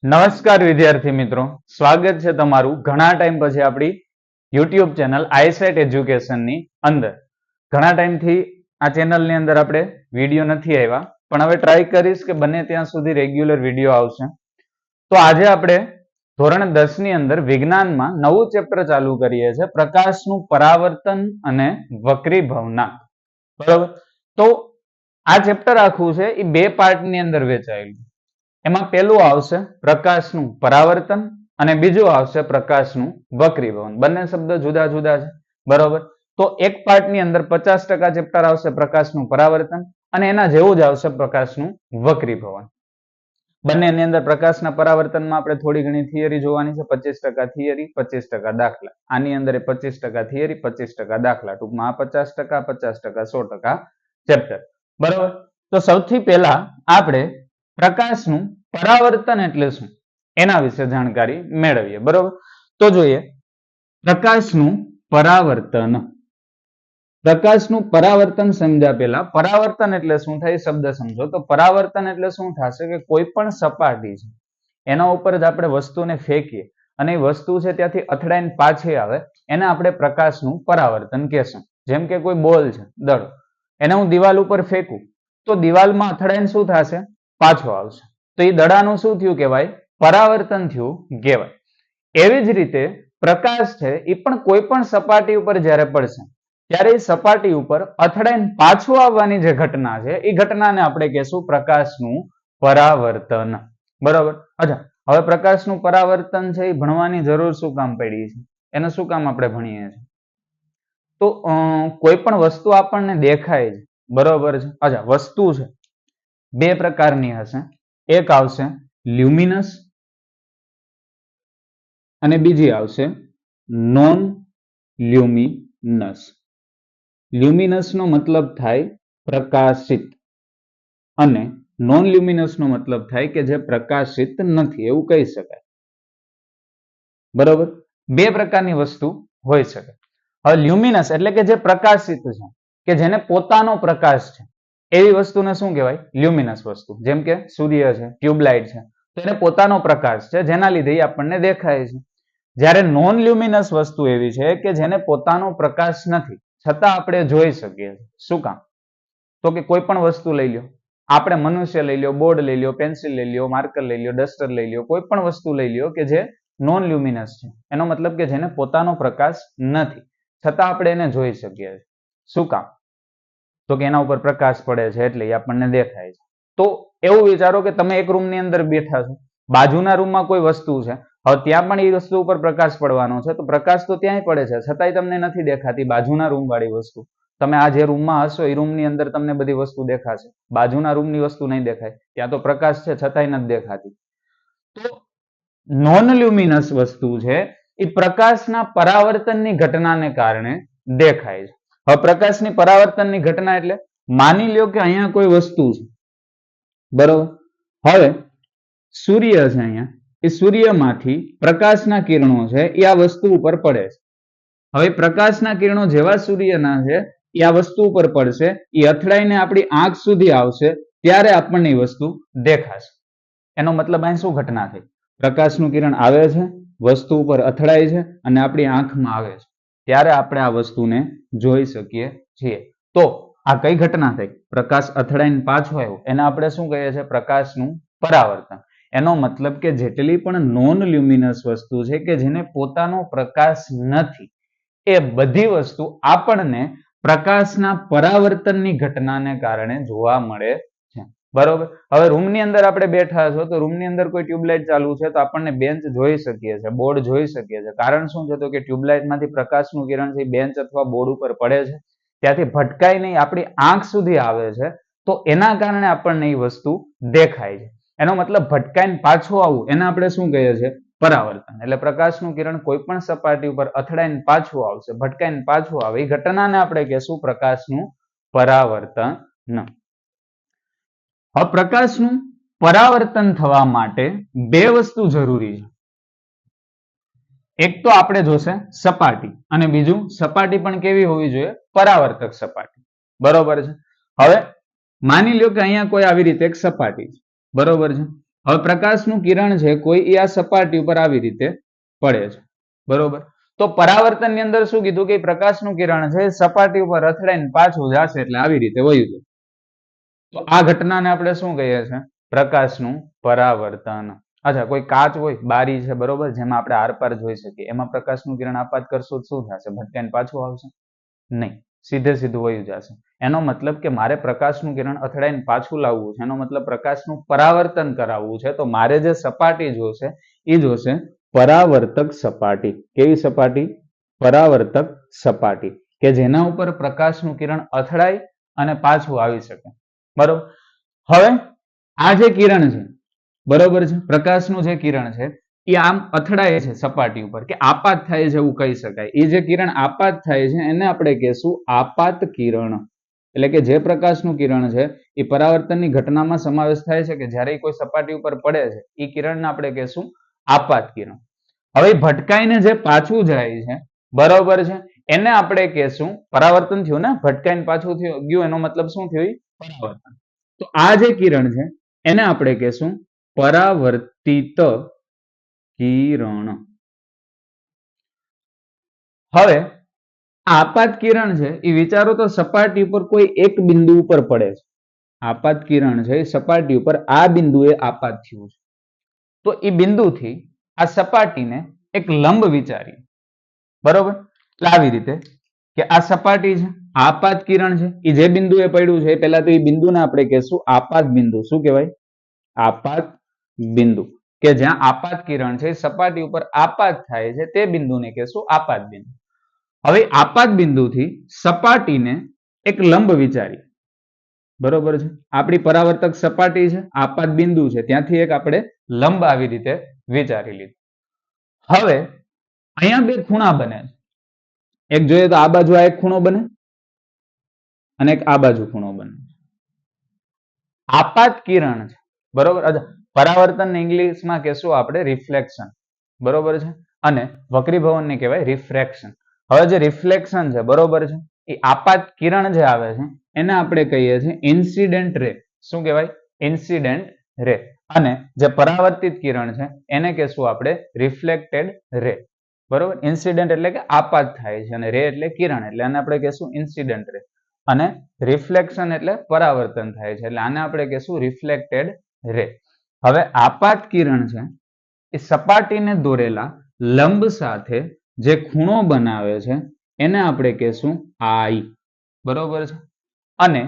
નમસ્કાર વિદ્યાર્થી મિત્રો, સ્વાગત છે તમારું ઘણા ટાઈમ પછી આપણી યુટ્યુબ ચેનલ આઈસેટ એજ્યુકેશનની અંદર. ઘણા ટાઈમથી આ ચેનલની અંદર આપણે વિડીયો નથી આવ્યા, પણ હવે ટ્રાય કરીશ કે બને ત્યાં સુધી રેગ્યુલર વિડીયો આવશે. તો આજે આપણે ધોરણ 10 ની અંદર વિજ્ઞાનમાં નવું ચેપ્ટર ચાલુ કરીએ છીએ, પ્રકાશનું પરાવર્તન અને વક્રીભવનાંક. બરોબર, તો આ ચેપ્ટર આખું છે એ બે પાર્ટની અંદર વહેંચાયેલું. એમાં પહેલું આવશે પ્રકાશનું પરાવર્તન અને બીજું આવશે પ્રકાશનું વક્રીભવન. બંને શબ્દ જુદા જુદા છે. બરોબર, તો એક પાર્ટની અંદર 50% ચેપ્ટર આવશે પ્રકાશનું પરાવર્તન અને એના જેવું જ આવશે પ્રકાશનું વક્રીભવન. બંનેની અંદર પ્રકાશના પરાવર્તનમાં આપણે થોડી ઘણી થિયરી જોવાની છે. 25% થિયરી, 25% દાખલા. આની અંદર 25% થિયરી, 25% દાખલા. ટૂંકમાં આ 50%, 50%, 100% ચેપ્ટર. બરોબર, તો સૌથી પહેલા આપણે પ્રકાશનું પરાવર્તન એટલે શું એના વિશે જાણકારી મેળવીએ. બરોબર, તો જોઈએ પ્રકાશનું પરાવર્તન. પ્રકાશનું પરાવર્તન સમજ્યા પહેલા પરાવર્તન એટલે શું થાય શબ્દ સમજો. તો પરાવર્તન એટલે શું થશે કે કોઈ પણ સપાટી છે એના ઉપર જ આપણે વસ્તુને ફેંકીએ અને એ વસ્તુ છે ત્યાંથી અથડાઈને પાછી આવે, એને આપણે પ્રકાશનું પરાવર્તન કહેશું. જેમ કે કોઈ બોલ છે, દડો, એને હું દિવાલ ઉપર ફેંકું તો દિવાલમાં અથડાઈને શું થશે? પાછો આવશે. તો એ દડાનું શું થયું કહેવાય? પરાવર્તન થયું કહેવાય. એવી જ રીતે પ્રકાશ છે એ પણ કોઈ પણ સપાટી ઉપર જ્યારે પડશે ત્યારે એ સપાટી ઉપર અથડાઈને પાછું આવવાની જે ઘટના છે એ ઘટનાને આપણે કહેશું પ્રકાશનું પરાવર્તન. બરોબર, અચ્છા, હવે પ્રકાશનું પરાવર્તન છે એ ભણવાની જરૂર શું કામ પડી છે? એને શું કામ આપણે ભણીએ છીએ? તો કોઈ પણ વસ્તુ આપણને દેખાય છે, બરોબર છે. અચ્છા, વસ્તુ છે બે પ્રકારની હશે. એક આવશે લ્યુમિનસ અને બીજી આવશે નોન લ્યુમિનસ. લ્યુમિનસ નો મતલબ થાય પ્રકાશિત અને નોન લ્યુમિનસ નો મતલબ થાય કે જે પ્રકાશિત નથી, એવું કહી શકાય. બરોબર, બે પ્રકારની વસ્તુ હોઈ શકે. હવે લ્યુમિનસ એટલે કે જે પ્રકાશિત છે, કે જેને પોતાનો પ્રકાશ છે, એવી વસ્તુને શું કહેવાય? લ્યુમિનસ વસ્તુ. જેમ કે સૂર્ય છે, ટ્યુબલાઇટ છે, તો એને પોતાનો પ્રકાશ છે જેના લીધે આપણને દેખાય છે. જ્યારે નોન લ્યુમિનસ વસ્તુ એવી છે કે જેને પોતાનો પ્રકાશ નથી છતાં આપણે જોઈ શકીએ. શું કામ? તો કે કોઈ પણ વસ્તુ લઈ લો, આપણે મનુષ્ય લઈ લો, બોર્ડ લઈ લો, પેન્સિલ લઈ લો, માર્કર લઈ લો, ડસ્ટર લઈ લો, કોઈ પણ વસ્તુ લઈ લો કે જે નોન લ્યુમિનસ છે. એનો મતલબ કે જેને પોતાનો પ્રકાશ નથી છતાં આપણે એને જોઈ શકીએ. શું કામ? તો કે એના ઉપર પ્રકાશ પડે છે એટલે આપણને દેખાય છે. તો એવું વિચારો કે તમે એક રૂમની અંદર બેઠા છો, બાજુના રૂમમાં કોઈ વસ્તુ છે, હવે ત્યાં પણ એ વસ્તુ ઉપર પ્રકાશ પડવાનો છે, તો પ્રકાશ તો ત્યાંય પડે છે છતાંય તમને નથી દેખાતી બાજુના રૂમ વાળી વસ્તુ. તમે આ જે રૂમમાં હશો એ રૂમની અંદર તમને બધી વસ્તુ દેખાશે, બાજુના રૂમની વસ્તુ નહીં દેખાય. ત્યાં તો પ્રકાશ છે છતાંય નથી દેખાતી. તો નોન લ્યુમિનસ વસ્તુ છે એ પ્રકાશના પરાવર્તનની ઘટનાને કારણે દેખાય છે. હવે પ્રકાશની પરાવર્તનની ઘટના એટલે માની લ્યો કે અહીંયા કોઈ વસ્તુ છે, બરોબર. હવે સૂર્ય છે, અહીંયા એ સૂર્યમાંથી પ્રકાશના કિરણો છે એ આ વસ્તુ ઉપર પડે છે. હવે પ્રકાશના કિરણો જેવા સૂર્યના છે એ આ વસ્તુ ઉપર પડશે, એ અથડાઈને આપણી આંખ સુધી આવશે ત્યારે આપણને એ વસ્તુ દેખાશે. એનો મતલબ અહીં શું ઘટના થઈ? પ્રકાશનું કિરણ આવે છે, વસ્તુ ઉપર અથડાય છે અને આપણી આંખમાં આવે છે ત્યારે આપણે આ વસ્તુને જોઈ શકીએ છીએ. તો આ કઈ ઘટના થઈ? પ્રકાશ અથડાઈને પાછો આવ્યો, એને આપણે શું કહીએ છીએ? પ્રકાશનું પરાવર્તન. એનો મતલબ કે જેટલી પણ નોન લ્યુમિનસ વસ્તુ છે કે જેને પોતાનો પ્રકાશ નથી, એ બધી વસ્તુ આપણને પ્રકાશના પરાવર્તનની ઘટનાને કારણે જોવા મળે છે. બરોબર, હવે રૂમની અંદર આપણે બેઠા છો તો રૂમની અંદર કોઈ ટ્યુબલાઇટ ચાલુ છે તો આપણને બેન્ચ જોઈ શકીએ છીએ, બોર્ડ જોઈ શકીએ છીએ. કારણ શું છે? તો કે ટ્યુબલાઇટમાંથી પ્રકાશનું કિરણ છે બેન્ચ અથવા બોર્ડ ઉપર પડે છે, ત્યાંથી ભટકાઈ નહીં આપણી આંખ સુધી આવે છે, તો એના કારણે આપણને એ વસ્તુ દેખાય છે. એનો મતલબ ભટકાઈને પાછું આવવું એને આપણે શું કહીએ છીએ? પરાવર્તન. એટલે પ્રકાશનું કિરણ કોઈ પણ સપાટી ઉપર અથડાઈને પાછું આવશે, ભટકાઈને પાછું આવે, એ ઘટનાને આપણે કહેશું પ્રકાશનું પરાવર્તન. હવે પ્રકાશનું પરાવર્તન થવા માટે બે વસ્તુ જરૂરી છે. એક તો આપણે જોશે સપાટી અને બીજું સપાટી પણ કેવી હોવી જોઈએ? પરાવર્તક સપાટી. બરોબર છે. હવે માની લ્યો કે અહીંયા કોઈ આવી રીતે એક સપાટી છે, બરોબર છે. હવે પ્રકાશનું કિરણ છે કોઈ એ આ સપાટી ઉપર આવી રીતે પડે છે, બરોબર. તો પરાવર્તનની અંદર શું કીધું કે પ્રકાશનું કિરણ છે સપાટી ઉપર અથડાઈને પાછું જશે એટલે આવી રીતે વયું જાય. તો આ ઘટનાને આપણે શું કહીએ છીએ? પ્રકાશનું પરાવર્તન. અચ્છા, કોઈ કાચ હોય, બારી છે, બરોબર, જેમાં આપણે આરપાર જોઈ શકીએ, એમાં પ્રકાશનું કિરણ આપાત કરશું તો શું થશે? ભટકાઈને પાછું આવશે? નહીં, સીધે સીધું વયું જશે. એનો મતલબ કે મારે પ્રકાશનું કિરણ અથડાઈને પાછું લાવવું છે, એનો મતલબ પ્રકાશનું પરાવર્તન કરાવવું છે, તો મારે જે સપાટી જોશે એ જોશે પરાવર્તક સપાટી. કેવી સપાટી? પરાવર્તક સપાટી, કે જેના ઉપર પ્રકાશનું કિરણ અથડાય અને પાછું આવી શકે, બરોબર. હવે આ જે કિરણ છે, બરોબર છે, પ્રકાશનું જે કિરણ છે એ આમ અથડાય છે સપાટી ઉપર, કે આપાત થાય છે એવું કહી શકાય. એ જે કિરણ આપાત થાય છે એને આપણે કહેશું આપાત કિરણ. એટલે કે જે પ્રકાશનું કિરણ છે એ પરાવર્તનની ઘટનામાં સમાવેશ થાય છે કે જ્યારે કોઈ સપાટી ઉપર પડે છે એ કિરણને આપણે કહેશું આપાત કિરણ. હવે ભટકાઈને જે પાછું જાય છે, બરોબર છે, એને આપણે કહેશું પરાવર્તન થયું ને, ભટકાઈને પાછું ગયું એનો મતલબ શું થયું? પરાવર્તન. તો આ જે કિરણ છે એને આપણે કહેશું પરાવર્તિત કિરણ. હવે આપાત કિરણ છે એ વિચારો તો સપાટી ઉપર કોઈ એક બિંદુ ઉપર પડે છે. આપાત કિરણ છે એ સપાટી ઉપર આ બિંદુએ આપાત થયું છે, તો એ બિંદુથી આ સપાટીને એક લંબ વિચારીએ, બરોબર. એટલે આવી રીતે કે આ સપાટી છે, આપાત કિરણ છે, એ જે બિંદુએ પડ્યું છે પહેલા તો એ બિંદુને આપણે કહેશું આપાત બિંદુ. શું કહેવાય? આપાત બિંદુ. કે જ્યાં આપાત કિરણ છે સપાટી ઉપર આપાત થાય છે તે બિંદુને કહેશું આપાત બિંદુ. હવે આપાત બિંદુથી સપાટીને એક લંબ વિચારી, બરોબર છે. આપણી પરાવર્તક સપાટી છે, આપાત બિંદુ છે, ત્યાંથી એક આપણે લંબ આવી રીતે વિચારી લીધું. હવે અહીંયા બે ખૂણા બને છે. એક જોઈએ તો આ બાજુ આ એક ખૂણો બને અને એક આ બાજુ ખૂણો બને. આપાત કિરણ છે, બરોબર. પરાવર્તન ઇંગ્લિશમાં કહેશું આપણે રિફ્લેક્શન, બરોબર છે, અને વક્રીભવનને કહેવાય રિફ્રેક્શન. હવે જે રિફ્લેક્શન છે, બરોબર છે, એ આપાત કિરણ જે આવે છે એને આપણે કહીએ છીએ ઇન્સિડન્ટ રે. શું કહેવાય? Incident ray. અને જે પરાવર્તિત કિરણ છે એને કહેશું આપણે રિફ્લેક્ટેડ રે, બરોબર. ઇન્સિડન્ટ એટલે કે આપાત થાય છે અને રે એટલે કિરણ, એટલે આને આપણે કહેશું ઇન્સિડન્ટ રે. અને રિફ્લેક્શન એટલે પરાવર્તન થાય છે, એટલે આને આપણે કહેશું રિફ્લેક્ટેડ રે. હવે આપાત કિરણ છે એ સપાટીને દોરેલા લંબ સાથે જે ખૂણો બનાવે છે એને આપણે કહેશું આઈ, બરોબર છે. અને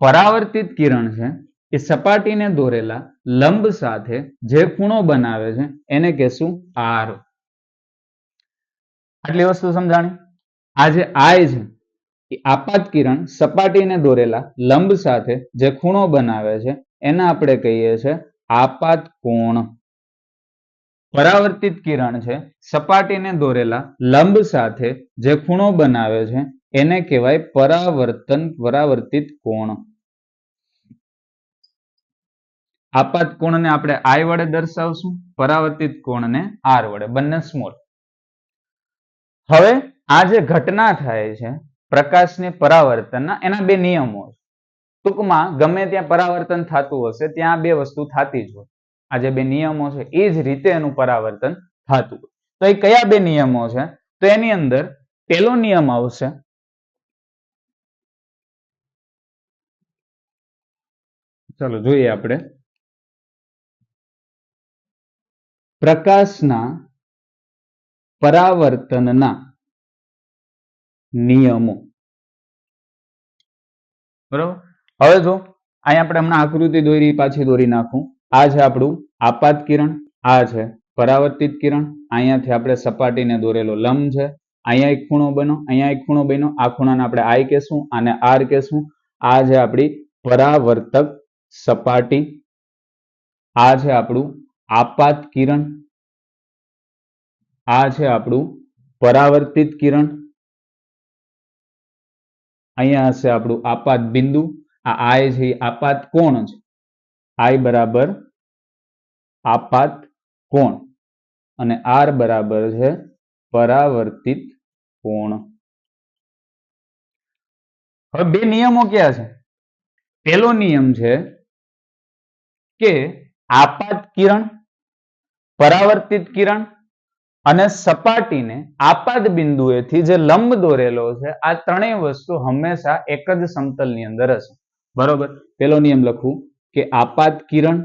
પરાવર્તિત કિરણ છે એ સપાટીને દોરેલા લંબ સાથે જે ખૂણો બનાવે છે એને કહેશું આર. આટલી વસ્તુ સમજાણી. આ જે આઈ છે એ આપાત કિરણ સપાટીને દોરેલા લંબ સાથે જે ખૂણો બનાવે છે એને આપણે કહીએ છીએ આપાત કોણ. પરાવર્તિત કિરણ છે સપાટીને દોરેલા લંબ સાથે જે ખૂણો બનાવે છે એને કહેવાય પરાવર્તિત કોણ. આપાત કોણને આપણે આઈ વડે દર્શાવશું, પરાવર્તિત કોણને આર વડે, બંને સ્મોલ. હવે આ જે ઘટના થાય છે પ્રકાશની પરાવર્તનના, એના બે નિયમો છે. ટૂંકમાં ગમે ત્યાં પરાવર્તન થતું હશે ત્યાં બે વસ્તુ થતી જ હોય. આ જે બે નિયમો છે એ જ રીતે એનું પરાવર્તન થતું હોય. તો એ કયા બે નિયમો છે? તો એની અંદર પહેલો નિયમ આવશે, ચાલો જોઈએ આપણે, પ્રકાશના પરાવર્તનના નિયમો, બરોબર. હવે જો અહીંયા આપણે હમણાં આકૃતિ દોરી, પાછી દોરી નાખું. આ છે આપણું આપાત કિરણ, આ છે પરાવર્તિત કિરણ. અહીંયાથી આપણે સપાટીને દોરેલો લંબ છે, અહીંયા એક ખૂણો બન્યો, અહીંયા એક ખૂણો બન્યો. આ ખૂણાને આપણે આઈ કહેશું, આને આર કહેશું. આ છે આપણી પરાવર્તક સપાટી, આ છે આપણું આપાત કિરણ, આ છે આપણું પરાવર્તિત કિરણ, અહીંયા હશે આપણું આપાત બિંદુ. આ આઈ છે આપાત કોણ છે, આઈ બરાબર આપાત કોણ, અને આર બરાબર છે પરાવર્તિત કોણ. હવે બે નિયમો ક્યાં છે? પહેલો નિયમ છે કે આપાત કિરણ, પરાવર્તિત કિરણ અને સપાટીને આપાત બિંદુએથી જે લંબ દોરેલો છે આ ત્રણેય વસ્તુ હંમેશા એક જ સમતલની અંદર હશે. બરોબર. પેલો નિયમ લખું કે આપાત કિરણ,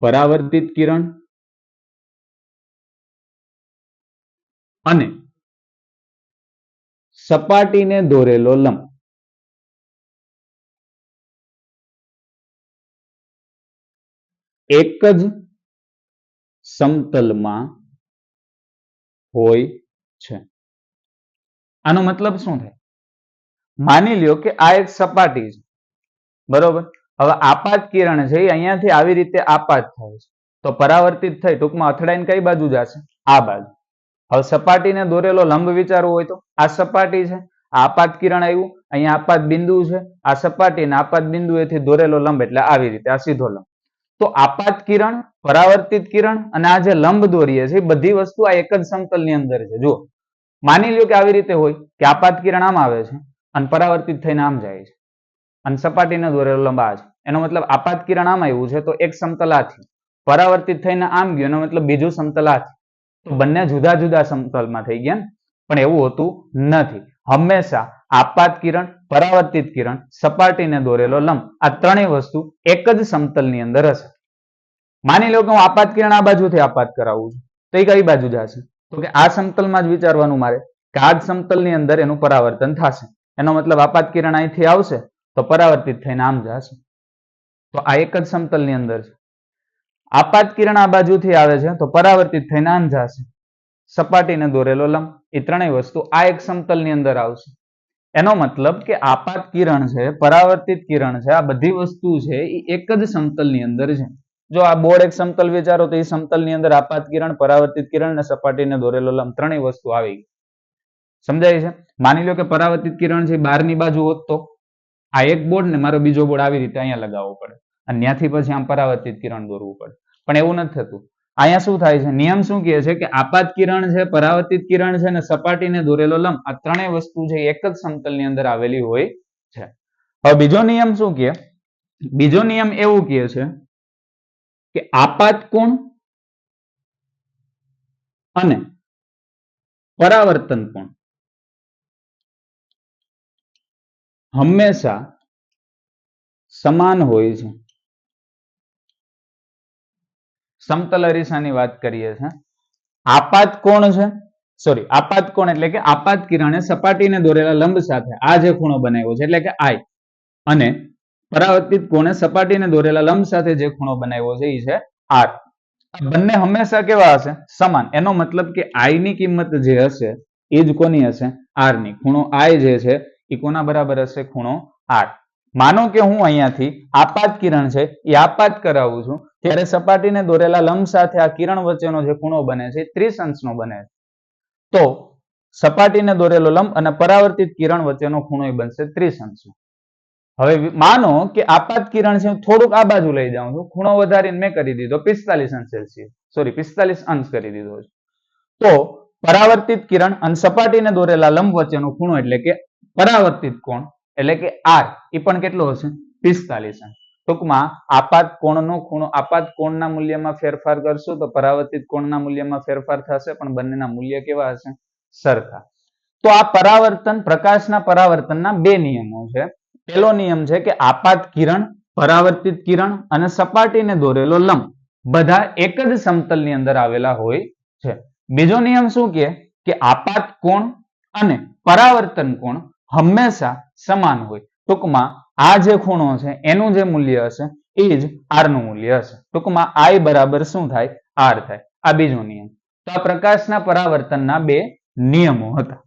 પરાવર્તિત કિરણ અને સપાટીને દોરેલો લંબ એક જ સમતલમાં હોય છે. આનો મતલબ શું થાય? માની લ્યો કે આ એક સપાટી છે. બરોબર. હવે આપાત કિરણ છે એ અહીંયાથી આવી રીતે આપાત થાય છે તો પરાવર્તિત થઈ ટૂંકમાં અથડાઈને કઈ બાજુ જશે? આ બાજુ. હવે સપાટીને દોરેલો લંબ વિચારવો હોય તો આ સપાટી છે, આપાત કિરણ આવ્યું, અહીંયા આપાત બિંદુ છે, આ સપાટીને આપાત બિંદુએથી દોરેલો લંબ એટલે આવી રીતે આ સીધો લંબ. તો આપાત કિરણ, પરાવર્તિત કિરણ અને આ જે લંબ દોરીએ છે એ બધી વસ્તુ આ એક જ સમતલની અંદર છે. જુઓ, માની લ્યો કે આવી રીતે હોય કે આપાત કિરણ આમ આવે છે અને પરાવર્તિત થઈને આમ જાય છે અને સપાટીને દોરેલો લંબ આ છે. એનો મતલબ આપાત કિરણ આમ આવ્યું છે તો એક સમતલ આ થયું, પરાવર્તિત થઈને આમ ગયું એનો મતલબ બીજું સમતલ આ થયું. તો બંને જુદા જુદા સમતલમાં થઈ ગયા, પણ એવું હોતું નથી. હંમેશા આપાત કિરણ, પરાવર્તિત કિરણ, સપાટીને દોરેલો લંબ આ ત્રણેય વસ્તુ એક જ સમતલની અંદર હશે. માની લો કે હું આપાત કિરણ આ બાજુથી આપાત કરાવું છું તો એ કઈ બાજુ જશે? તો કે આ સમતલમાં જ વિચારવાનું મારે કે આ જ સમતલની અંદર એનું પરાવર્તન થશે. એનો મતલબ આપાત કિરણ અહીંથી આવશે તો પરાવર્તિત થઈને આમ જશે. તો આ એક જ સમતલની અંદર છે. આપાત કિરણ આ બાજુથી આવે છે તો પરાવર્તિત થઈને આમ જશે. સપાટીને દોરેલો લંબ એ ત્રણેય વસ્તુ આ એક સમતલની અંદર આવશે. એનો મતલબ કે આપાત કિરણ છે, પરાવર્તિત કિરણ છે, આ બધી વસ્તુ છે એ એક જ સમતલની અંદર છે. જો આ બોર્ડ એક સમતલ વિચારો તો એ સમતલની અંદર આપાત કિરણ, પરાવર્તિત કિરણ અને સપાટીને દોરેલો લંબ ત્રણેય વસ્તુ આવી ગઈ. સમજાય છે? માની લો કે પરાવર્તિત કિરણ છે બહારની બાજુ હોત તો આ એક બોર્ડ ને મારો બીજો બોર્ડ આવી રીતે અહીંયા લગાવવો પડે અને ત્યાંથી પછી આમ પરાવર્તિત કિરણ દોરવું પડે. પણ એવું નથી થતું. અહીંયા શું થાય છે? નિયમ શું કહે છે કે આપાત કિરણ છે, પરાવર્તિત કિરણ છે અને સપાટીને દોરેલો લંબ આ ત્રણેય વસ્તુ છે એક જ સમતલની અંદર આવેલી હોય છે. હવે બીજો નિયમ શું કહે? બીજો નિયમ એવું કહે છે કે આપાત કોણ અને પરાવર્તન કોણ હંમેશા સમાન હોય છે. સમતલ અરીસાની વાત કરીએ છીએ. આપાત કોણ છે, સોરી, આપાત કોણ એટલે કે આપાત કિરણે સપાટીને દોરેલા લંબ સાથે આ જે ખૂણો બનાવ્યો છે એટલે કે I અને પરાવર્તિત કોણે સપાટીને દોરેલા લંબ સાથે જે ખૂણો બનાવ્યો છે એ છે R. બંને હંમેશા કેવા હશે? સમાન. એનો મતલબ કે I ની કિંમત જે હશે એ જ કોની હશે? R ની. ખૂણો I જે છે એ કોના બરાબર હશે? ખૂણો R. માનો કે હું અહીંયાથી આપાત કિરણ છે એ આપાત કરાવું છું ત્યારે સપાટીને દોરેલા લંબ સાથે આ કિરણ વચ્ચેનો જે ખૂણો બને છે એ 30 અંશનો બને છે. તો સપાટીને દોરેલો લંબ અને પરાવર્તિત કિરણ વચ્ચેનો ખૂણો એ બનશે 30 અંશનો. હવે માનો કે આપાત કિરણ છે થોડુંક આ બાજુ લઈ જાઉં છું, ખૂણો વધારીને મેં કરી દીધો 45 અંશ સેલ્સિયસ, સોરી 45 અંશ કરી દીધો છે. તો પરાવર્તિત કિરણ અને સપાટીને દોરેલા લંબ વચ્ચેનો ખૂણો એટલે કે પરાવર્તિત કોણ એટલે કે R એ પણ કેટલો હશે? 45 અંશ. ટૂંકમાં આપાત કોણનો ખૂણો, આપાત કોણના મૂલ્યમાં ફેરફાર કરશું તો પરાવર્તિત કોણના મૂલ્યમાં ફેરફાર થશે, પણ બંનેના મૂલ્ય કેવા હશે? સરખા. તો આ પરાવર્તન, પ્રકાશના પરાવર્તનના બે નિયમો છે. પહેલો નિયમ છે કે આપાત કિરણ, પરાવર્તિત કિરણ અને સપાટીને દોરેલો લંબ બધા એક જ સમતલની અંદર આવેલા હોય છે. બીજો નિયમ શું કહે કે આપાત કોણ અને પરાવર્તન કોણ હંમેશા સમાન હોય. ટૂંકમાં આ જે ખૂણો છે એનું જે મૂલ્ય હશે એ જ R નું મૂલ્ય હશે. ટૂંકમાં I બરાબર શું થાય? R થાય. આ બીજો નિયમ. તો આ પ્રકાશના પરાવર્તનના બે નિયમો હતા.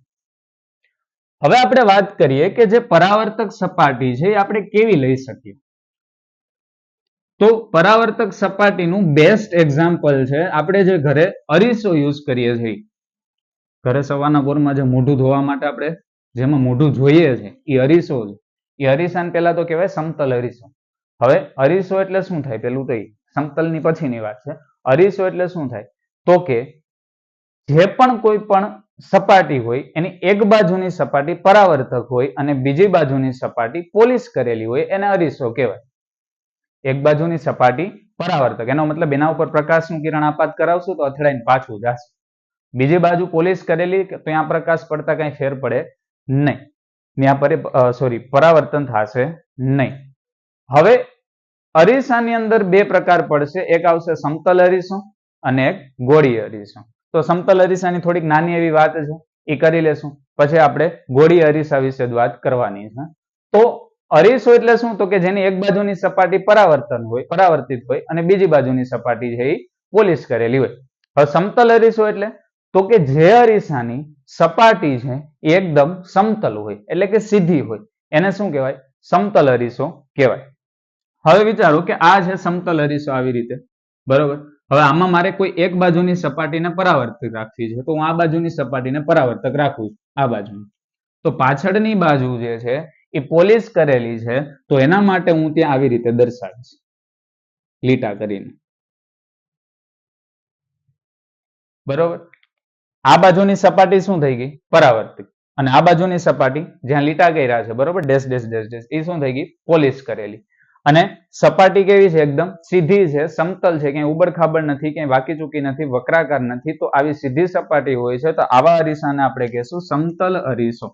હવે આપણે વાત કરીએ કે જે પરાવર્તક સપાટી છે એ આપણે કેવી લઈ શકીએ. તો પરાવર્તક સપાટીનું બેસ્ટ એક્ઝામ્પલ છે આપણે જે ઘરે અરીસો યુઝ કરીએ છીએ. ઘરે સવારના પોરમાં જે મોઢું ધોવા માટે આપણે જેમાં મોઢું જોઈએ છે એ અરીસો છે. એ અરીસાને પહેલા તો કહેવાય સમતલ અરીસો. હવે અરીસો એટલે શું થાય? પેલું તો સમતલની પછીની વાત છે. અરીસો એટલે શું થાય? તો કે જે પણ કોઈ પણ સપાટી હોય એની એક બાજુની સપાટી પરાવર્તક હોય અને બીજી બાજુની સપાટી પોલિશ કરેલી હોય એને અરીસો કહેવાય. એક બાજુની સપાટી પરાવર્તક, એનો મતલબ એના ઉપર પ્રકાશનું કિરણ આપાત કરાવશું તો અથડાઈને પાછું જશે. બીજી બાજુ પોલિશ કરેલી તો ત્યાં પ્રકાશ પડતા કઈ ફેર પડે નહીં, ત્યાં પરાવર્તન થશે નહીં. હવે અરીસાની અંદર બે પ્રકાર પડશે, એક આવશે સમતલ અરીસો અને એક ગોળીય અરીસો. તો સમતલ અરીસાની થોડીક નાની એવી વાત છે, એ કરી લેશું. પછી આપણે ગોળીય અરીસા વિશે વાત કરવાની છે. તો અરીસો એટલે શું? તો કે જેની એક બાજુની સપાટી પરાવર્તિત હોય અને બીજી બાજુની સપાટી છે એ પોલિશ કરેલી હોય. હવે સમતલ અરીસો એટલે તો કે જે અરીસાની સપાટી છે એ એકદમ સમતલ હોય, એટલે કે સીધી હોય, એને શું કહેવાય? સમતલ અરીસો કહેવાય. હવે વિચારો કે આ છે સમતલ અરીસો આવી રીતે, બરોબર. હવે આમાં મારે કોઈ એક બાજુની સપાટીને પરાવર્તક રાખવી છે, તો હું આ બાજુની સપાટીને પરાવર્તક રાખું છું, આ બાજુની. તો પાછળની બાજુ જે છે એ પોલિશ કરેલી છે, તો એના માટે હું ત્યાં આવી રીતે દર્શાવીશ, લીટા કરીને, બરોબર. આ બાજુની સપાટી શું થઈ ગઈ? પરાવર્તિત. અને આ બાજુની સપાટી જ્યાં લીટા કર્યા છે, બરોબર, ડેશ ડેશ ડેશ ડેશ, એ શું થઈ ગઈ? પોલિશ કરેલી. અને સપાટી કેવી છે? એકદમ સીધી છે, સમતલ છે, ક્યાંય ઉબડ ખાબડ નથી, ક્યાંય વાકી ચૂકી નથી, વક્રાકાર નથી. તો આવી સીધી સપાટી હોય છે, તો આવા અરીસાને આપણે કહેશું સમતલ અરીસો.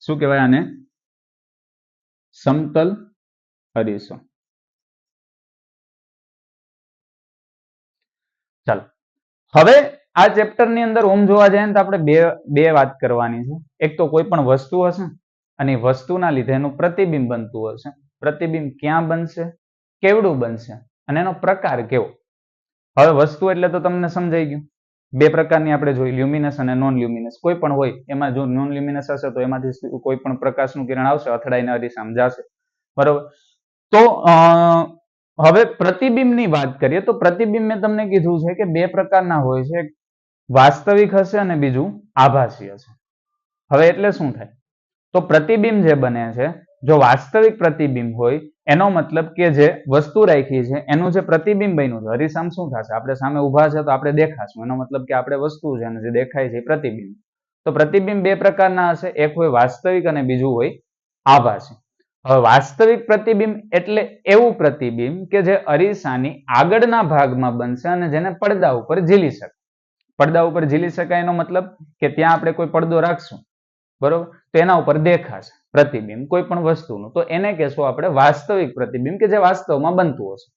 શું કહેવાય આને? સમતલ અરીસો. ચાલો, હવે આ ચેપ્ટર ની અંદર ઓમ જોવા જાય ને તો આપણે બે વાત કરવાની છે. એક તો કોઈ પણ વસ્તુ હશે અને વસ્તુના લીધે એનું પ્રતિબિંબ બનતું હશે. પ્રતિબિંબ ક્યાં બનશે, કેવડું બનશે અને એનો પ્રકાર કેવો. હવે વસ્તુ એટલે તો તમને સમજાઈ ગયું. બે પ્રકારની આપણે જોઈ, લ્યુમિનસ અને નોન લ્યુમિનસ. કોઈ પણ હોય એમાં જો નોન લ્યુમિનસ હશે તો એમાંથી કોઈ પણ પ્રકાશનું કિરણ આવશે, અથડાઈને અરીસામાં જશે, બરોબર. તો હવે પ્રતિબિંબની વાત કરીએ તો પ્રતિબિંબ મેં તમને કીધું છે કે બે પ્રકારના હોય છે, વાસ્તવિક હશે અને બીજું આભાસી હશે. હવે એટલે શું થાય? તો પ્રતિબિંબ જે બને છે, જો વાસ્તવિક પ્રતિબિંબ હોય એનો મતલબ કે જે વસ્તુ રાખી છે એનું જે પ્રતિબિંબ બન્યું છે, હરીસામ શું થશે? આપણે સામે ઉભા છે તો આપણે દેખાશું, એનો મતલબ કે આપણે વસ્તુ છે અને જે દેખાય છે એ પ્રતિબિંબ. તો પ્રતિબિંબ બે પ્રકારના હશે, એક હોય વાસ્તવિક અને બીજું હોય આભાસી. હવે વાસ્તવિક પ્રતિબિંબ એટલે એવું પ્રતિબિંબ કે જે અરીસાની આગળના ભાગમાં બનશે અને જેને પડદા ઉપર ઝીલી શકાય. પડદા ઉપર ઝીલી શકાય એનો મતલબ કે ત્યાં આપણે કોઈ પડદો રાખશું, બરોબર, તો એના ઉપર દેખાશે પ્રતિબિંબ કોઈ પણ વસ્તુનું, તો એને કહેશું આપણે વાસ્તવિક પ્રતિબિંબ કે જે વાસ્તવમાં બનતું હશે.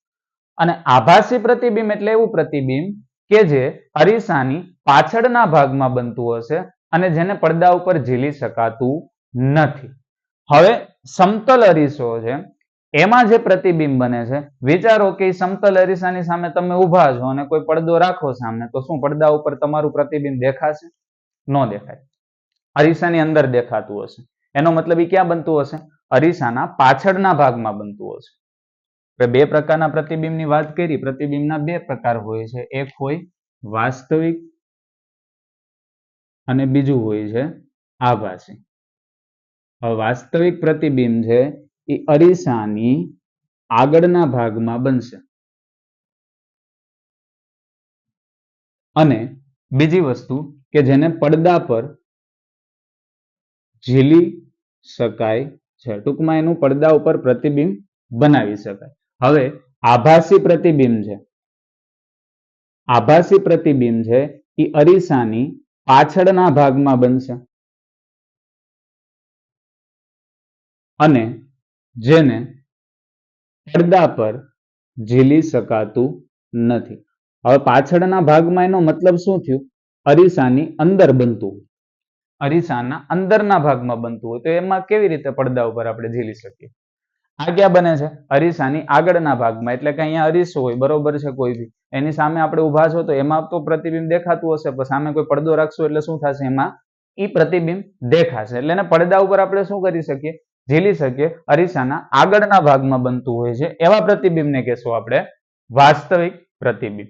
અને આભાસી પ્રતિબિંબ એટલે એવું પ્રતિબિંબ કે જે અરીસાની પાછળના ભાગમાં બનતું હશે અને જેને પડદા ઉપર ઝીલી શકાતું નથી. હવે સમતલ અરીસો છે એમાં જે પ્રતિબિંબ બને છે, વિચારો કે સમતલ અરીસાની સામે તમે ઉભા છો અને કોઈ પડદો રાખો સામે, તો શું પડદા ઉપર તમારું પ્રતિબિંબ દેખાશે? ન દેખાય. અરીસાની અંદર દેખાતું હશે. એનો મતલબ એ ક્યાં બનતું હશે? અરીસાના પાછળના ભાગમાં બનતું હશે. બે પ્રકારના પ્રતિબિંબની વાત કરી. પ્રતિબિંબના બે પ્રકાર હોય છે, એક હોય વાસ્તવિક અને બીજું હોય છે આભાસી. વાસ્તવિક પ્રતિબિંબ છે એ અરીસાની આગળના ભાગમાં બનશે અને બીજી વસ્તુ કે જેને પડદા પર ઝીલી શકાય છે, ટૂંકમાં એનું પડદા ઉપર પ્રતિબિંબ બનાવી શકાય. હવે આભાસી પ્રતિબિંબ છે, આભાસી પ્રતિબિંબ છે એ અરીસાની પાછળના ભાગમાં બનશે અને જેને પડદા પર ઝીલી શકાતું નથી. હવે પાછળના ભાગમાં એનો મતલબ શું થયું? અરીસાની અંદર બનતું હોય, અરીસાના અંદરના ભાગમાં બનતું હોય, તો એમાં કેવી રીતે પડદા ઉપર આપણે ઝીલી શકીએ? આ ક્યાં બને છે? અરીસાની આગળના ભાગમાં. એટલે કે અહીંયા અરીસો હોય, બરોબર છે, કોઈ બી એની સામે આપણે ઉભા છો તો એમાં તો પ્રતિબિંબ દેખાતું હશે, પણ સામે કોઈ પડદો રાખશો એટલે શું થશે? એમાં ઈ પ્રતિબિંબ દેખાશે. એટલે એને પડદા ઉપર આપણે શું કરી શકીએ? ઝીલી શકીએ. અરીસાના આગળના ભાગમાં બનતું હોય છે એવા પ્રતિબિંબને કહેશું આપણે વાસ્તવિક પ્રતિબિંબ.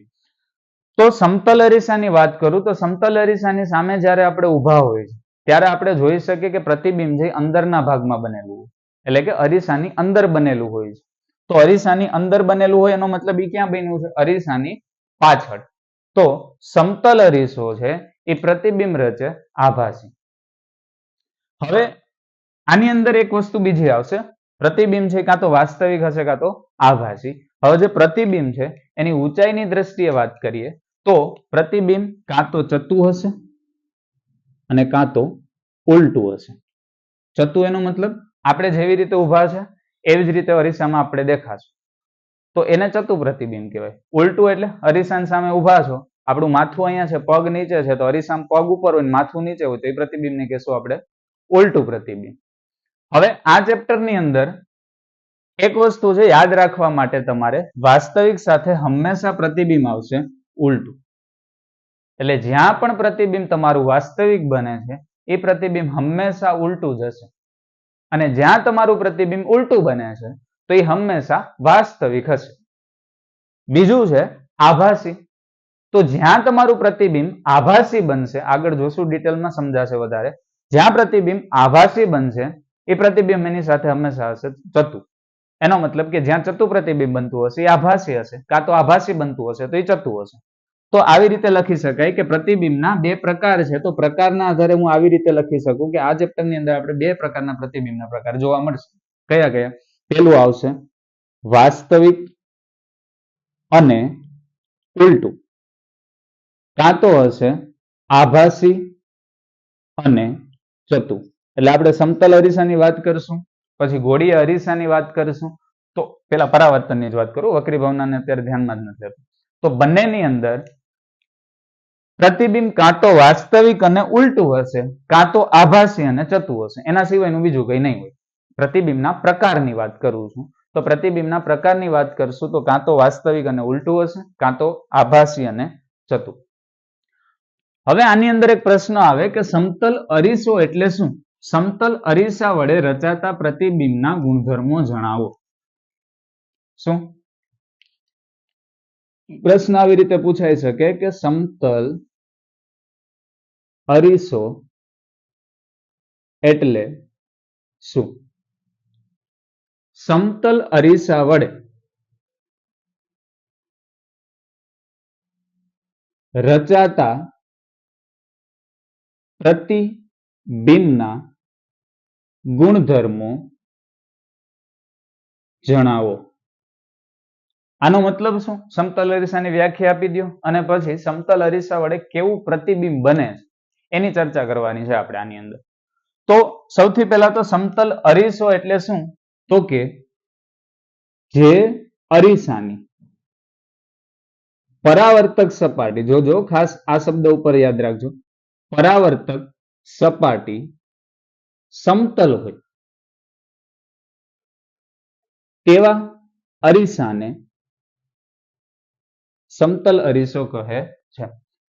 તો સમતલ અરીસાની વાત કરું તો સમતલ અરીસાની સામે જ્યારે આપણે ઉભા હોય ત્યારે આપણે જોઈ શકીએ કે પ્રતિબિંબ જે અંદરના ભાગમાં બનેલું હોય, એટલે કે અરીસાની અંદર બનેલું હોય છે. તો અરીસાની અંદર બનેલું હોય એનો મતલબ એ ક્યાં બન્યું છે? અરીસાની પાછળ. તો સમતલ અરીસો છે એ પ્રતિબિંબ રચે આભાસી. હવે આની અંદર એક વસ્તુ બીજી આવશે, પ્રતિબિંબ છે કાં તો વાસ્તવિક હશે કાં તો આભાસી. હવે જે પ્રતિબિંબ છે એની ઊંચાઈની દ્રષ્ટિએ વાત કરીએ તો પ્રતિબિંબ કાં તો ચતું હશે અને કાં તો ઉલટું હશે. ચતું એનો મતલબ આપણે જેવી રીતે ઊભા છે એવી જ રીતે અરીસામાં આપણે દેખાશું તો એને ચતુ પ્રતિબિંબ કહેવાય. ઉલટું એટલે અરીસાની સામે ઊભા છો, આપણું માથું અહીંયા છે, પગ નીચે છે, તો અરીસામાં પગ ઉપર હોય માથું નીચે હોય તો એ પ્રતિબિંબને કહેશું આપણે ઉલટું પ્રતિબિંબ. હવે આ ચેપ્ટરની અંદર એક વસ્તુ છે યાદ રાખવા માટે તમારે, વાસ્તવિક સાથે હંમેશા પ્રતિબિંબ આવશે ઉલટું. એટલે જ્યાં પણ પ્રતિબિંબ તમારું વાસ્તવિક બને છે એ પ્રતિબિંબ હંમેશા ઉલટું જ હશે અને જ્યાં તમારું પ્રતિબિંબ ઉલટું બને છે તો એ હંમેશા વાસ્તવિક હશે. બીજું છે આભાસી. તો જ્યાં તમારું પ્રતિબિંબ આભાસી બનશે, આગળ જોશું ડિટેલમાં સમજાશે વધારે, જ્યાં પ્રતિબિંબ આભાસી બનશે એ પ્રતિબિંબ એની સાથે હંમેશા હશે ચતુ. એનો મતલબ કે જ્યાં ચતુ પ્રતિબિંબ બનતું હશે એ આભાસી હશે, કાં તો આભાસી બનતું હશે તો એ ચતુ હશે. તો આવી રીતે લખી શકાય કે પ્રતિબિંબના બે પ્રકાર છે, તો પ્રકારના આધારે હું આવી રીતે લખી શકું કે આ ચેપ્ટરની અંદર આપણે બે પ્રકારના પ્રતિબિંબના પ્રકાર જોવા મળશે. કયા કયા? પેલું આવશે વાસ્તવિક અને ઉલટું, કાં તો હશે આભાસી અને ચતુ. એટલે આપણે સમતલ અરીસાની વાત કરશું, પછી ગોળીય અરીસાની વાત કરશું. તો પેલા પરાવર્તનની જ વાત કરું, વક્રી ભાવનાને અત્યારે ધ્યાનમાં જ નથી લેતું. તો બંનેની અંદર પ્રતિબિંબ કાં તો વાસ્તવિક અને ઉલટું હશે, કાં તો આભાસી અને ચતુ હશે. એના સિવાયનું બીજું કંઈ નહીં હોય. પ્રતિબિંબના પ્રકારની વાત કરું છું, તો પ્રતિબિંબના પ્રકારની વાત કરશું તો કાં તો વાસ્તવિક અને ઉલટું હશે, કાં તો આભાસી અને ચતુ. હવે આની અંદર એક પ્રશ્ન આવે કે સમતલ અરીસો એટલે શું? સમતલ અરીસા વડે રચાતા પ્રતિબિંબના ગુણધર્મો જણાવો. શું પ્રશ્ન આવી રીતે પૂછાઈ શકે કે સમતલ અરીસો એટલે શું? સમતલ અરીસા વડે રચાતા પ્રતિબિંબના ગુણધર્મો જણાવો. આનો મતલબ શું? સમતલ અરીસાની વ્યાખ્યા આપી દો અને પછી સમતલ અરીસા વડે કેવું પ્રતિબિંબ બને એની ચર્ચા કરવાની છે આપણે આની અંદર. તો સૌથી પહેલા તો સમતલ અરીસો એટલે શું? તો કે જે અરીસાની પરાવર્તક સપાટી, જોજો ખાસ આ શબ્દ ઉપર યાદ રાખજો, પરાવર્તક સપાટી સમતલ હોય તેવા અરીસાને સમતલ અરીસો કહે છે.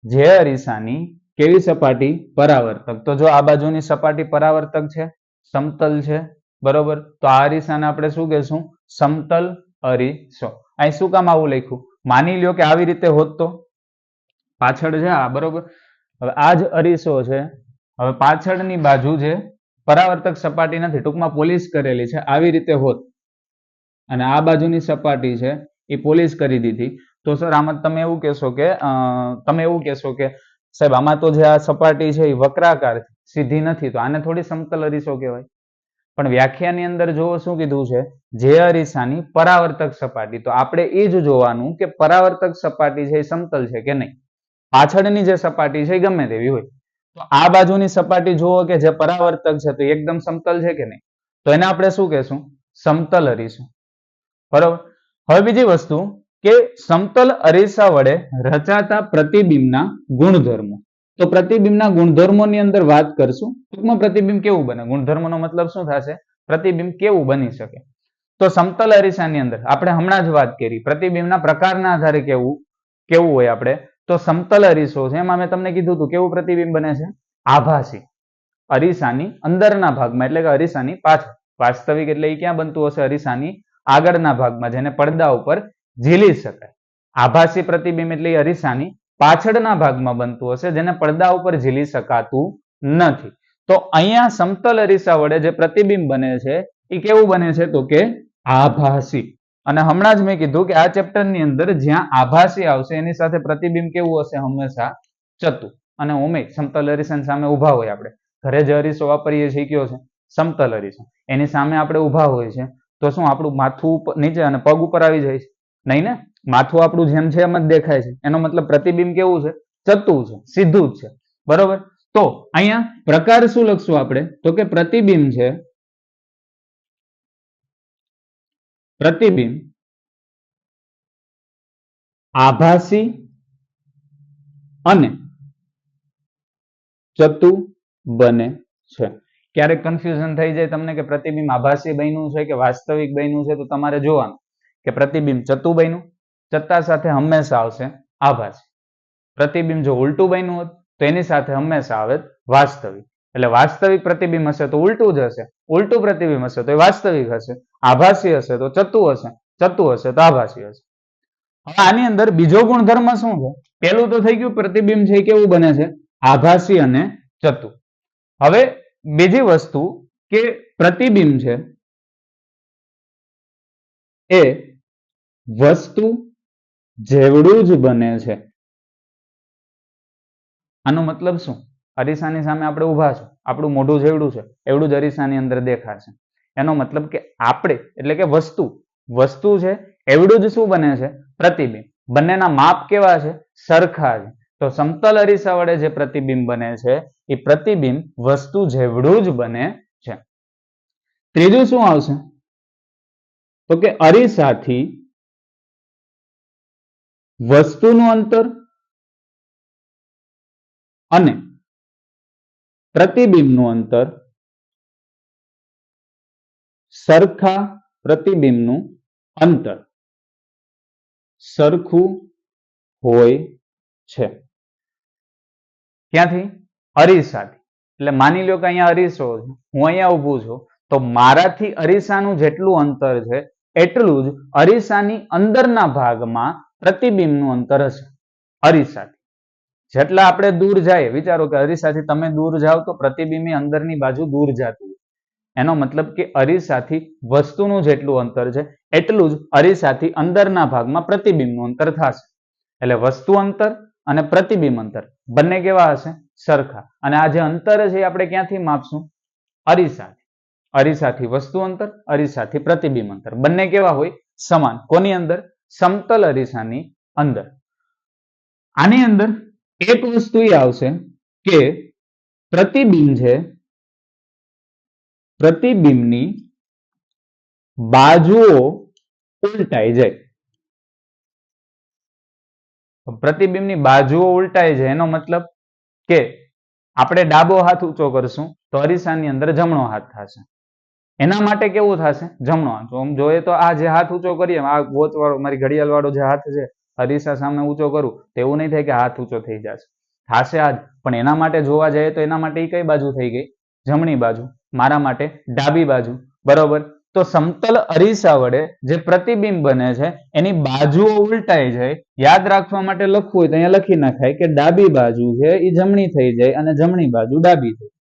જે અરીસાની કેવી સપાટી? પરાવર્તક. તો જો આ બાજુની સપાટી પરાવર્તક છે, સમતલ છે, બરોબર, તો આ અરીસાને આપણે શું કહેશું? સમતલ અરીસો. અહીં શું કામ આવું લખ્યું? માની લ્યો કે આવી રીતે હોત તો પાછળ છે આ, બરોબર, હવે આ જ અરીસો છે, હવે પાછળની બાજુ જે પરાવર્તક સપાટી નથી, ટૂંકમાં પોલિશ કરેલી છે, આવી રીતે હોત અને આ બાજુની સપાટી છે એ પોલિશ કરી દીધી, તો સર આમાં તમે એવું કહેશો કે સાહેબ આમાં તો જે આ સપાટી છે એ વક્રાકાર છે, સીધી નથી, તો આને થોડી સમતલ અરીસો કહેવાય. પણ વ્યાખ્યાની અંદર જોવો શું કીધું છે? જે અરીસાની પરાવર્તક સપાટી. તો આપણે એ જ જોવાનું કે પરાવર્તક સપાટી છે એ સમતલ છે કે નહીં. પાછળની જે સપાટી છે એ ગમે તેવી હોય, તો આ બાજુની સપાટી જુઓ કે જે પરાવર્તક છે તો એકદમ સમતલ છે કે નહીં, તો એને આપણે શું કહેશું? સમતલ અરીસો. બરોબર. હવે બીજી વસ્તુ કે સમતલ અરીસા વડે રચાતા પ્રતિબિંબના ગુણધર્મો. તો પ્રતિબિંબના ગુણધર્મોની અંદર વાત કરશું. ટૂંકમાં પ્રતિબિંબ કેવું બને? ગુણધર્મનો મતલબ શું થશે? પ્રતિબિંબ કેવું બની શકે? તો સમતલ અરીસાની અંદર આપણે હમણાં જ વાત કરી, પ્રતિબિંબના પ્રકારના આધારે કેવું હોય આપણે, તો સમતલ અરીસો છે એમાં મેં તમને કીધું હતું કેવું પ્રતિબિંબ બને છે? આભાસી. અરીસાની અંદરના ભાગમાં એટલે કે અરીસાની પાછળ. વાસ્તવિક એટલે એ ક્યાં બનતું હશે? અરીસાની આગળના ભાગમાં, જેને પડદા ઉપર ઝીલી શકાય. આભાસી પ્રતિબિંબ એટલે અરીસાની પાછળના ભાગમાં બનતું હશે, જેને પડદા ઉપર ઝીલી શકાતું નથી. તો અહીંયા સમતલ અરીસા વડે જે પ્રતિબિંબ બને છે એ કેવું બને છે? તો કે આભાસી. અને હમણાં જ મેં કીધું કે આ ચેપ્ટરની અંદર જ્યાં આભાસી આવશે એની સાથે પ્રતિબિંબ કેવું હશે? હંમેશા ચતુ. અને ઓમે સમતલ અરીસાની સામે ઉભા હોય, આપણે ઘરે જે અરીસો વાપરીએ છીએ કયો છે? સમતલ અરીસો. એની સામે આપણે ઉભા હોય છે તો શું આપણું માથું નીચે અને પગ ઉપર આવી જાય છે? નહીં ને, માથું આપણું જેમ છે એમ જ દેખાય છે, એનો મતલબ પ્રતિબિંબ કેવું છે? ચત્તું છે, સીધું જ છે, બરોબર. તો અહીંયા પ્રકાર શું લખશું આપણે? તો કે પ્રતિબિંબ છે, પ્રતિબિંબ આભાસી અને ચત્તુ બને છે. ક્યારેક કન્ફ્યુઝન થઈ જાય તમને કે પ્રતિબિંબ આભાસી બન્યું છે કે વાસ્તવિક બન્યું છે, તો તમારે જોવાનું કે પ્રતિબિંબ ચત્તુ બન્યું, ચત્તા સાથે હંમેશા આવશે આભાસી. પ્રતિબિંબ જો ઉલટું બન્યું હોત તો એની સાથે હંમેશા આવે વાસ્તવિક. એટલે વાસ્તવિક પ્રતિબિંબ હશે તો ઉલટું જ હશે, ઉલટું પ્રતિબિંબ હશે તો એ વાસ્તવિક હશે, આભાસી હશે તો ચત્તુ હશે, ચત્તુ હશે તો આભાસી હશે. હવે આની અંદર બીજો ગુણધર્મ શું છે? પેલું તો થઈ ગયું પ્રતિબિંબ છે કેવું બને છે? આભાસી અને ચત્તુ. હવે બીજી વસ્તુ કે પ્રતિબિંબ છે એ વસ્તુ જેવડું જ બને છે. આનો મતલબ શું? અરીસાની સામે આપણે ઊભા છે, આપણું મોઢું જેવડું છે એવડું જ અરીસાની અંદર દેખાશે. એનો મતલબ કે આપણે એટલે કે વસ્તુ છે એવડું જ શું બને છે? પ્રતિબિંબ. બંનેના માપ કેવા છે? સરખા છે. તો સમતલ અરીસા વડે જે પ્રતિબિંબ બને છે એ પ્રતિબિંબ વસ્તુ જેવડું જ બને છે. ત્રીજું શું આવશે? તો કે અરીસાથી વસ્તુનું અંતર અને પ્રતિબિંબનું અંતર સરખા પ્રતિબિંબનું અંતર સરખું હોય છે. ક્યાંથી? અરીસાથી. એટલે માની લો કે અહીંયા અરીસો છે, હું અહીંયા ઊભું છું, તો મારાથી અરીસાનું જેટલું અંતર છે એટલું જ અરીસાની અંદરના ભાગમાં પ્રતિબિંબનું અંતર હશે. અરીસાથી જેટલા આપણે દૂર જાય, વિચારો કે અરીસાથી તમે દૂર જાઓ તો પ્રતિબિંબની અંદરની બાજુ દૂર જતું હોય. એનો મતલબ કે અરીસાથી વસ્તુનું જેટલું અંતર છે એટલું જ અરીસાથી અંદરના ભાગમાં પ્રતિબિંબનું અંતર થશે. એટલે વસ્તુ અંતર અને પ્રતિબિંબ અંતર બંને કેવા હશે? સરખા. અને આ જે અંતર છે એ આપણે ક્યાંથી માપશું? અરીસાથી. અરીસાથી વસ્તુ અંતર, અરીસાથી પ્રતિબિંબ અંતર બંને કેવા હોય? સમાન. કોની અંદર? સમતલ અરીસાની અંદર. આની અંદર એક વસ્તુ એ આવશે કે પ્રતિબિંબ છે, પ્રતિબિંબની બાજુઓ ઉલટાઈ જાય. પ્રતિબિંબની બાજુઓ ઉલટાઈ જાય એનો મતલબ કે આપણે ડાબો હાથ ઊંચો કરશું તો અરીસાની અંદર જમણો હાથ થશે. એના માટે કેવું થશે? જમણો હાથ. આમ જોઈએ તો આ જે હાથ ઊંચો કરીએ, આ વોચ વાળો મારી ઘડિયાળ વાળો જે હાથ છે અરીસા સામે ઊંચો કરું તો એવું નહીં થાય કે હાથ ઊંચો થઈ જશે, થશે આજ. પણ એના માટે જોવા જઈએ તો એના માટે એ કઈ બાજુ થઈ ગઈ? જમણી બાજુ. મારા માટે ડાબી બાજુ. બરોબર. તો સમતલ અરીસા વડે જે પ્રતિબિંબ બને છે એની બાજુઓ ઉલટાઈ જાય. યાદ રાખવા માટે લખવું હોય તો અહીંયા લખી નખાય કે ડાબી બાજુ છે એ જમણી થઈ જાય અને જમણી બાજુ ડાબી થઈ.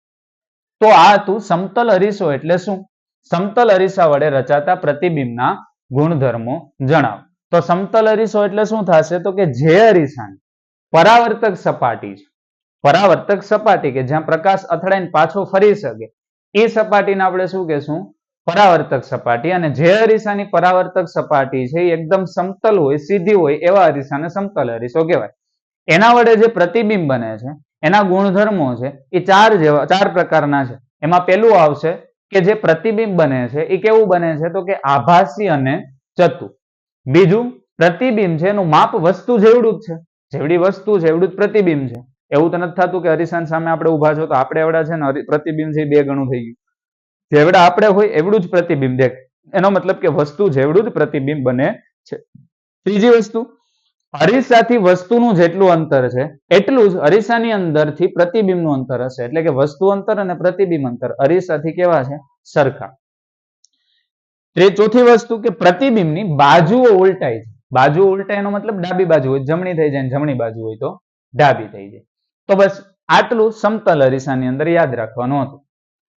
તો આ હતું સમતલ અરીસો એટલે શું? સમતલ અરીસા વડે રચાતા પ્રતિબિંબના ગુણધર્મો જણાવો. તો સમતલ અરીસો એટલે શું થશે? તો કે જે અરીસાની પરાવર્તક સપાટી છે, પરાવર્તક સપાટી કે જ્યાં પ્રકાશ અથડાઈને પાછો ફરી શકે એ સપાટીને આપણે શું કહેશું? પરાવર્તક સપાટી. અને જે અરીસાની પરાવર્તક સપાટી છે એ એકદમ સમતલ હોય, સીધી હોય એવા અરીસાને સમતલ અરીસો કહેવાય. એના વડે જે પ્રતિબિંબ બને છે એના ગુણધર્મો છે એ ચાર પ્રકારના છે. એમાં પેલું આવશે કે જે પ્રતિબિંબ બને છે એ કેવું બને છે? તો કે આભાસી અને ચત્તુ. બીજું, પ્રતિબિંબ છે એનું માપ વસ્તુ જેવડું જ છે, જેવડી વસ્તુ છે એવડું જ પ્રતિબિંબ છે. એવું તો નથી થતું કે અરીસાની સામે આપણે ઉભા છો તો આપણે એવડા છે ને પ્રતિબિંબ છે 2 ગણું થઈ ગયું. જેવડા આપણે હોય એવડું જ પ્રતિબિંબ દેખાય. એનો મતલબ કે વસ્તુ જેવડું જ પ્રતિબિંબ બને છે. ત્રીજી વસ્તુ, અરીસાથી વસ્તુનું જેટલું અંતર છે એટલું જ અરીસાની અંદરથી પ્રતિબિંબનું અંતર હશે. એટલે કે વસ્તુ અંતર અને પ્રતિબિંબ અંતર અરીસાથી કેવા છે? સરખા. ચોથી વસ્તુ કે પ્રતિબિંબની બાજુઓ ઉલટાઈ છે. બાજુ ઉલટાઈ એનો મતલબ ડાબી બાજુ હોય જમણી થઈ જાય, જમણી બાજુ હોય તો ડાબી થઈ જાય. તો બસ આટલું સમતલ અરીસાની અંદર યાદ રાખવાનું હતું.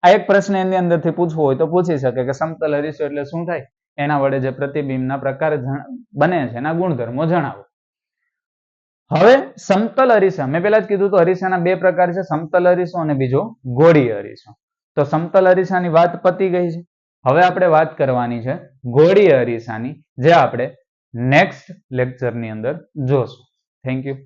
આ એક પ્રશ્ન એની અંદરથી પૂછવો હોય તો પૂછી શકે કે સમતલ અરીસો એટલે શું થાય? એના વડે જે પ્રતિબિંબના પ્રકાર બને છે એના ગુણધર્મો જણાવો. હવે સમતલ અરીસા, મેં પેલા જ કીધું તો અરીસાના 2 પ્રકાર છે, સમતલ અરીસો અને બીજો ગોળી અરીસો. તો સમતલ અરીસાની વાત પતી ગઈ છે. હવે આપણે વાત કરવાની છે ગોળી અરીસાની, જે આપણે નેક્સ્ટ લેક્ચરની અંદર જોશું. Thank you.